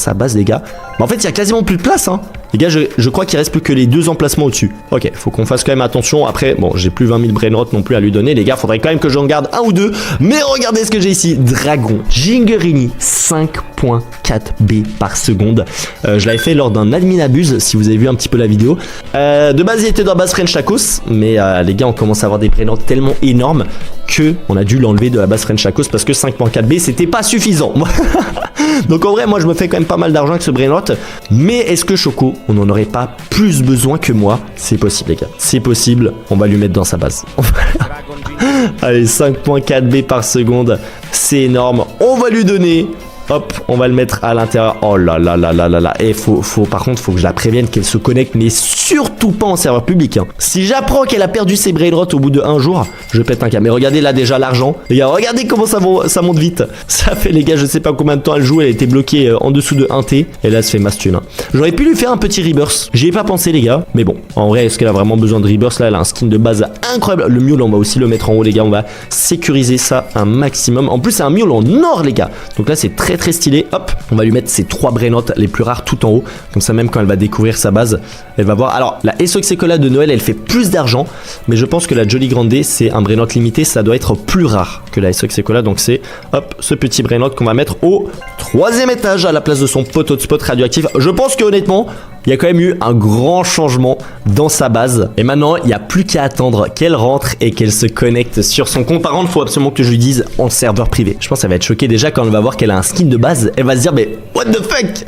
sa base les gars. Mais en fait il y a quasiment plus de place hein. Les gars je crois qu'il reste plus que les 2 emplacements au-dessus. Ok, faut qu'on fasse quand même attention. Après bon j'ai plus 20 000 brainrot non plus à lui donner les gars. Faudrait quand même que j'en garde 1 ou 2. Mais regardez ce que j'ai ici. Dragon Jinguerini 5.4 B par seconde. Je l'avais fait lors d'un admin abuse si vous avez vu un petit peu la vidéo. De base il était dans base French Tacos. Mais les gars on commence à avoir des brainrot tellement énormes que on a dû l'enlever de la base French Tacos parce que 5.4 B c'était pas suffisant. Donc en vrai moi je me fais quand même pas mal d'argent avec ce brainrot. Mais est-ce que Choco on n'en aurait pas plus besoin que moi? C'est possible les gars, c'est possible. On va lui mettre dans sa base. Allez 5.4 B par seconde, c'est énorme. On va lui donner. Hop, on va le mettre à l'intérieur. Oh là là là là là là. Et par contre, faut que je la prévienne qu'elle se connecte, mais surtout pas en serveur public. Hein. Si j'apprends qu'elle a perdu ses brainrot au bout de 1 jour, je pète un câble. Mais regardez là déjà l'argent. Les gars, regardez comment ça monte vite. Ça fait les gars, je sais pas combien de temps elle joue. Elle a été bloquée en dessous de 1T. Et là, elle se fait masse thune. Hein. J'aurais pu lui faire un petit rebirth. J'y ai pas pensé les gars. Mais bon, en vrai, est-ce qu'elle a vraiment besoin de rebirth? Là, elle a un skin de base incroyable. Le mule, on va aussi le mettre en haut les gars. On va sécuriser ça un maximum. En plus, c'est un mule en or les gars. Donc là, c'est très stylé. Hop, on va lui mettre ses 3 brainrot les plus rares tout en haut. Comme ça, même quand elle va découvrir sa base, elle va voir. Alors, la SOX Cola de Noël, elle fait plus d'argent. Mais je pense que la Jolly Grande, c'est un brainrot limité. Ça doit être plus rare que la SOX Cola. Donc, c'est hop, ce petit brainrot qu'on va mettre au 3e étage à la place de son pot hotspot radioactif. Je pense que honnêtement, il y a quand même eu un grand changement dans sa base. Et maintenant, il n'y a plus qu'à attendre qu'elle rentre et qu'elle se connecte sur son compte. Par contre, il faut absolument que je lui dise en serveur privé. Je pense qu'elle va être choquée déjà quand elle va voir qu'elle a un skin de base. Elle va se dire, mais what the fuck.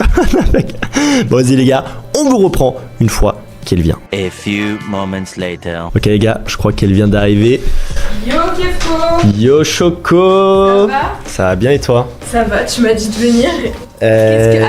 Bon, vas-y les gars, on vous reprend une fois qu'elle vient. A few moments later. Ok les gars, je crois qu'elle vient d'arriver. Yo Kefko. Yo Choco. Ça va? Ça va bien et toi? Ça va, tu m'as dit de venir. Attends.